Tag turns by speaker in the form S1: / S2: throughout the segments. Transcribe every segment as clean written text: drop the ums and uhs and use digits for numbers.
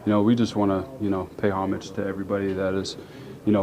S1: we just want to, pay homage to everybody that has,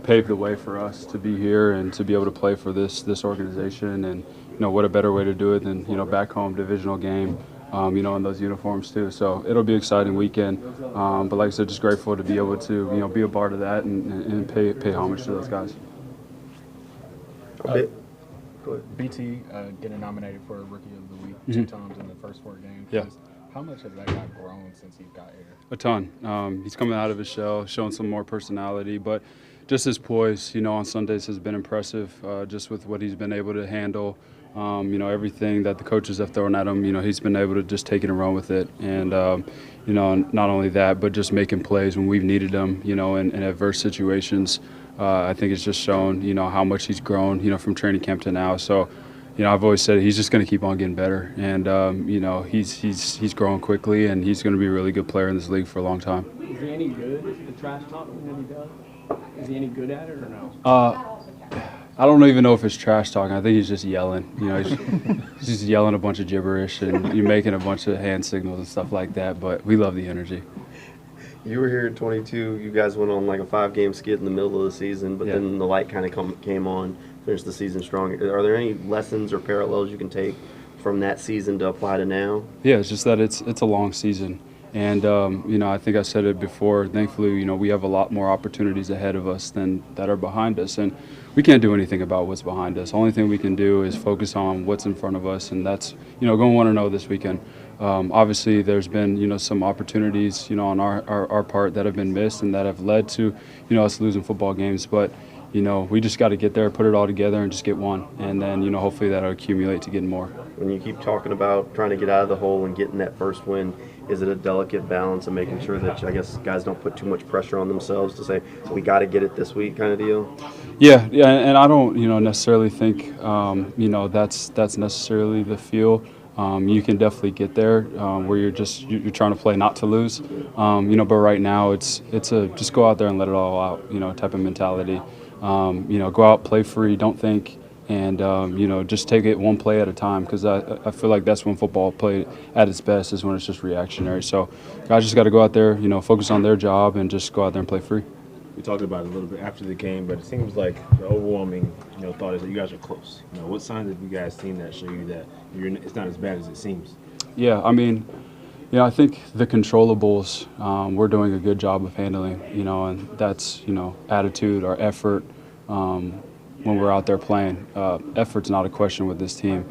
S1: paved the way for us to be here and to be able to play for this organization. And, what a better way to do it than, back home divisional game, in those uniforms too. So it'll be an exciting weekend. But like I said, just grateful to be able to, be a part of that and pay homage to those guys.
S2: BT getting nominated for Rookie of the Week 2 times in the first 4 games.
S1: Yeah.
S2: How much has that guy grown since he got here?
S1: A ton. He's coming out of his shell, showing some more personality, but just his poise, on Sundays has been impressive, just with what he's been able to handle. Everything that the coaches have thrown at him, he's been able to just take it and run with it. And, not only that, but just making plays when we've needed them, in adverse situations. I think it's just shown, how much he's grown, from training camp to now. So, I've always said he's just going to keep on getting better. And, he's growing quickly, and he's going to be a really good player in this league for a long time.
S3: Is he any good at the trash talking that he does? Is he any good at it or no?
S1: I don't even know if it's trash talking. I think he's just yelling. He's just yelling a bunch of gibberish, and you're making a bunch of hand signals and stuff like that. But we love the energy.
S4: You were here at 22. You guys went on like a 5-game skid in the middle of the season, but then the light kind of came on, finished the season strong. Are there any lessons or parallels you can take from that season to apply to now?
S1: Yeah, it's just that it's a long season. And, I think I said it before, thankfully, we have a lot more opportunities ahead of us than that are behind us. And we can't do anything about what's behind us. The only thing we can do is focus on what's in front of us, and that's, going 1-0 this weekend. Obviously, there's been, some opportunities, on our part that have been missed and that have led to, us losing football games. But, we just got to get there, put it all together, and just get one. And then, hopefully that'll accumulate to getting more.
S4: When you keep talking about trying to get out of the hole and getting that first win, is it a delicate balance of making sure that, I guess, guys don't put too much pressure on themselves to say, we got to get it this week kind of deal?
S1: Yeah, and I don't, necessarily think, that's necessarily the feel. You can definitely get there where you're trying to play not to lose, but right now it's a just go out there and let it all out, type of mentality. Go out, play free, don't think, and just take it one play at a time, because I feel like that's when football played at its best, is when it's just reactionary. So guys just got to go out there, focus on their job and just go out there and play free.
S5: We talked about it a little bit after the game, but it seems like the overwhelming, thought is that you guys are close. What signs have you guys seen that show you that it's not as bad as it seems?
S1: Yeah, I think the controllables we're doing a good job of handling, and that's, attitude, our effort when we're out there playing. Effort's not a question with this team.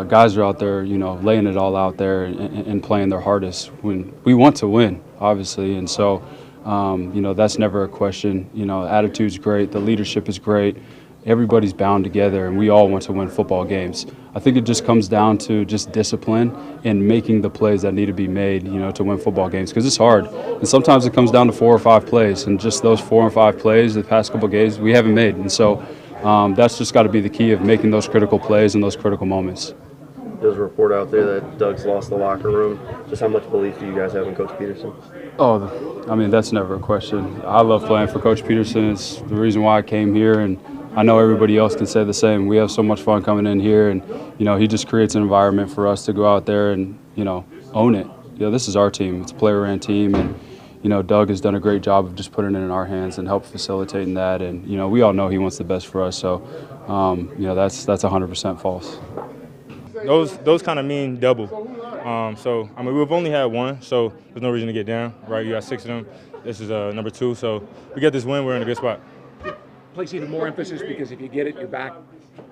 S1: Guys are out there, laying it all out there and playing their hardest. When we want to win, obviously, and so that's never a question. Attitude's great, the leadership is great. Everybody's bound together, and we all want to win football games. I think it just comes down to just discipline and making the plays that need to be made, to win football games, because it's hard. And sometimes it comes down to 4 or 5 plays, and just those 4 or 5 plays the past couple of games we haven't made. And so that's just got to be the key of making those critical plays in those critical moments.
S4: There's a report out there that Doug's lost the locker room. Just how much belief do you guys have in Coach Peterson?
S1: That's never a question. I love playing for Coach Peterson. It's the reason why I came here, and I know everybody else can say the same. We have so much fun coming in here, and, he just creates an environment for us to go out there and, own it. This is our team. It's a player-ran team, and, Doug has done a great job of just putting it in our hands and help facilitating that. And, we all know he wants the best for us, so, that's 100% false.
S6: Those kind of mean double. We've only had one, so there's no reason to get down, right? You got 6 of them. This is number 2, so we get this win, we're in a good spot.
S7: Place even more emphasis, because if you get it, you're back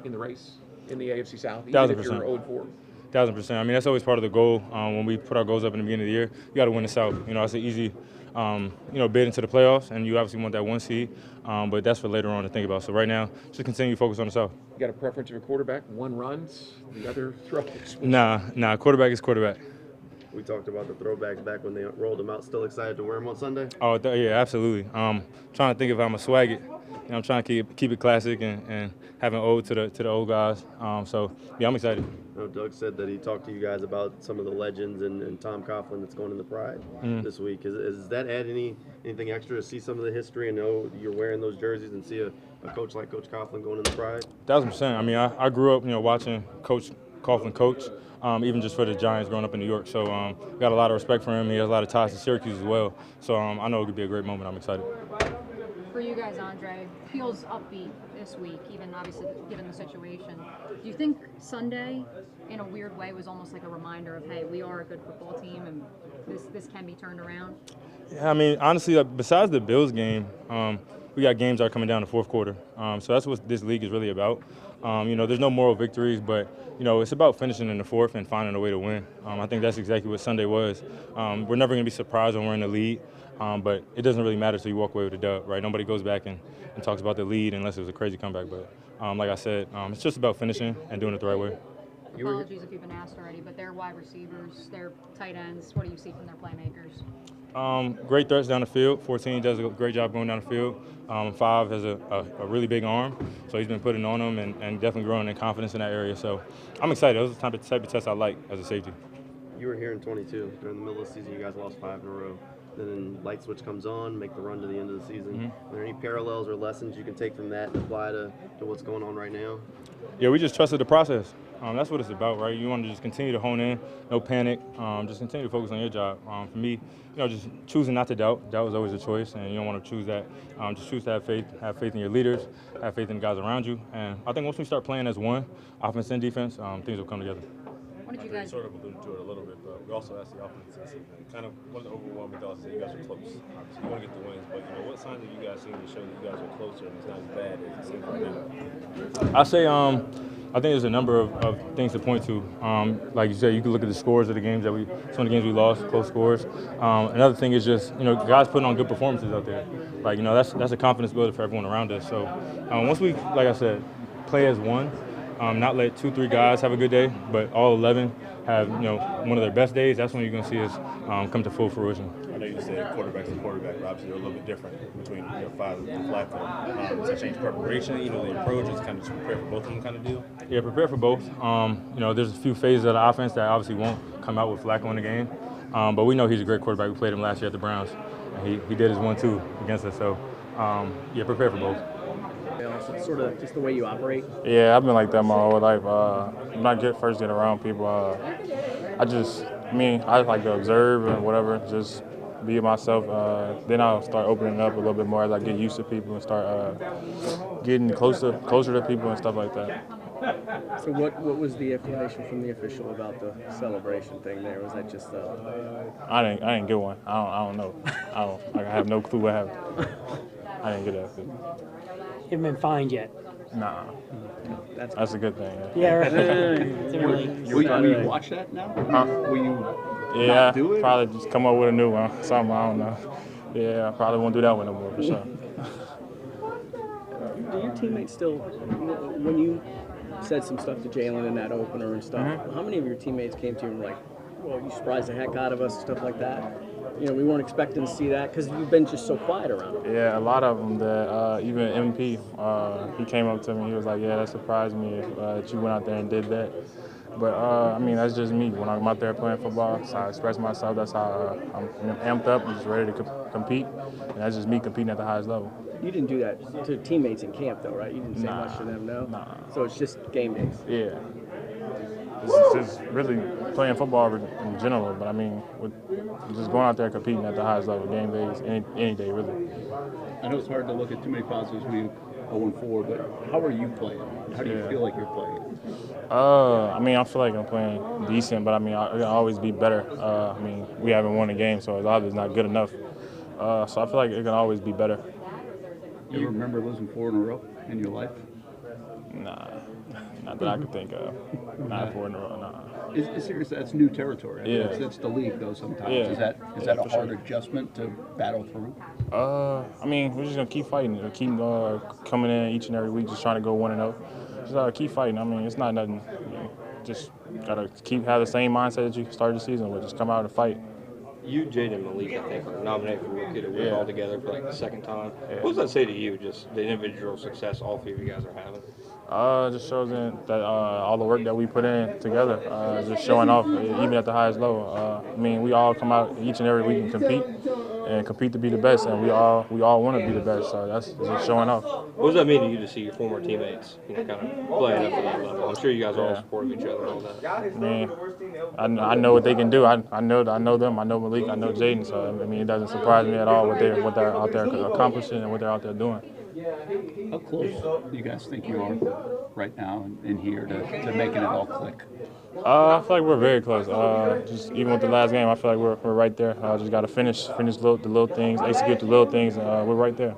S7: in the race in the AFC South, even if you're 0-4.
S6: 1,000%. That's always part of the goal. When we put our goals up in the beginning of the year, you got to win the South. It's an easy, bid into the playoffs, and you obviously want that 1 seed. But that's for later on to think about. So right now, just continue to focus on the South.
S7: You got a preference of a quarterback? One runs, the other throws?
S6: Nah. Quarterback is quarterback.
S4: We talked about the throwbacks back when they rolled them out. Still excited to wear them on Sunday?
S6: Oh, yeah, absolutely. Trying to think if I'm a swag it. I'm trying to keep it classic and have an ode to the old guys. I'm excited.
S4: Doug said that he talked to you guys about some of the legends and Tom Coughlin that's going in the Pride this week. Is that add anything extra to see some of the history and know you're wearing those jerseys and see a coach like Coach Coughlin going in the Pride?
S6: 1,000%. I grew up, watching Coach Coughlin coach. even just for the Giants growing up in New York. So got a lot of respect for him. He has a lot of ties to Syracuse as well. So I know it could be a great moment. I'm excited.
S8: For you guys, Andre, feels upbeat this week, even obviously given the situation. Do you think Sunday, in a weird way, was almost like a reminder of, hey, we are a good football team and this can be turned around?
S6: Yeah, I mean, honestly, besides the Bills game, we got games that are coming down the fourth quarter. So that's what this league is really about. There's no moral victories, but, it's about finishing in the fourth and finding a way to win. I think that's exactly what Sunday was. We're never going to be surprised when we're in the lead, but it doesn't really matter until you walk away with a dub, right? Nobody goes back and talks about the lead unless it was a crazy comeback. But like I said, it's just about finishing and doing it the right way.
S8: Apologies if you've been asked already, but they're wide receivers, they're tight ends. What do you see from their playmakers?
S6: Great threats down the field. 14 does a great job going down the field. 5 has a really big arm, so he's been putting on them and definitely growing in confidence in that area. So I'm excited. Those are the type of tests I like as a safety.
S4: You were here in 22. During the middle of the season, you guys lost 5 in a row. Then light switch comes on, make the run to the end of the season.
S6: Mm-hmm.
S4: Are there any parallels or lessons you can take from that and apply to what's going on right now?
S6: Yeah, we just trusted the process. That's what it's about, right? You want to just continue to hone in, no panic, just continue to focus on your job. For me, just choosing not to doubt. Doubt was always a choice, and you don't want to choose that. Just choose to have faith in your leaders, have faith in the guys around you. And I think once we start playing as one, offense and defense, things will come together.
S8: What did you guys
S5: sort of alluded to it a little bit, but we also asked the offense this evening. Kind of one of the overwhelming thoughts is that you guys are close. Obviously, you want to get the wins, but what signs have you guys seen to show that you guys are closer and it's not as bad as it seems right now?
S6: I say I think there's a number of things to point to. Like you said, you can look at the scores of the games some of the games we lost, close scores. Another thing is just, guys putting on good performances out there. Like, that's a confidence builder for everyone around us. So once we, like I said, play as one, not let 2-3 guys have a good day, but all 11 have, one of their best days, that's when you're going to see us come to full fruition.
S5: I know you said quarterback's a quarterback, but obviously they're a little bit different between Five and Flacco. Does that change preparation? The approach is kind of just prepare for both of them kind of deal?
S6: Yeah, prepare for both. There's a few phases of the offense that obviously won't come out with Flacco in the game, but we know he's a great quarterback. We played him last year at the Browns. He did his 1-2 against us, so prepare for both.
S3: It's sort of just the way you operate.
S9: Yeah, I've been like that my whole life. When I first get around people, I like to observe and whatever, just be myself. Then I'll start opening up a little bit more as I get used to people and start getting closer to people and stuff like that.
S3: So what was the explanation from the official about the celebration thing there? Was that just
S9: I didn't get one. I don't know. I have no clue what happened. I didn't get that.
S10: You haven't been fined yet.
S9: Nah. That's a good thing.
S10: Yeah, right.
S3: Will you watch that now? Will you not do it?
S9: Probably just come up with a new one. Something, I don't know. Yeah, I probably won't do that one no more for sure.
S3: Do your teammates still, when you said some stuff to Jalen in that opener and stuff, how many of your teammates came to you and were like, well, you surprised the heck out of us, stuff like that? We weren't expecting to see that because you've been just so quiet around him.
S9: Yeah, a lot of them. Even MP, he came up to me. He was like, "Yeah, that surprised me that you went out there and did that." But that's just me. When I'm out there playing football, so I express myself. That's how I'm amped up, just ready to compete, and that's just me competing at the highest level.
S3: You didn't do that to teammates in camp, though, right? You didn't say much to them, no?
S9: Nah.
S3: So it's just game days.
S9: Yeah. It's just really playing football in general, but with just going out there competing at the highest level, game days, any day, really.
S11: I know it's hard to look at too many positives when you 0-4, but how are you playing? How do you feel like you're playing?
S9: I feel like I'm playing decent, but I can always be better. We haven't won a game, so it's obviously not good enough. So I feel like it can always be better.
S11: You remember losing 4 in a row in your life?
S9: Nah, not that I can think of. Not 4 in a row, nah.
S11: It's serious. That's new territory.
S9: Yeah.
S11: That's the league, though, sometimes.
S9: Yeah.
S11: Is that a hard adjustment to battle through?
S9: We're just going to keep fighting. Keep coming in each and every week, just trying to go 1-0. Just keep fighting. It's not nothing. Just got to have the same mindset that you started the season with. Just come out and fight.
S12: You, Jaden, and Malik, I think, are nominated for Rookie of the Week all together for the second time. Yeah. What does that say to you, just the individual success all 3 of you guys are having?
S9: Just shows that all the work that we put in together, just showing off, even at the highest level. We all come out each and every week and compete to be the best, and we all want to be the best. So that's just showing off.
S12: What does that mean to you to see your former teammates, kind of playing up to that level? I'm sure you guys are all supportive of each other and all that.
S9: I know what they can do. I know them. I know Malik. I know Jaden. So I mean, it doesn't surprise me at all what they're out there accomplishing and what they're out there doing.
S11: How close do you guys think you are right now in here to making it all click?
S9: I feel like we're very close. Just even with the last game, I feel like we're right there. Just got to finish the little things, execute the little things, and we're right there.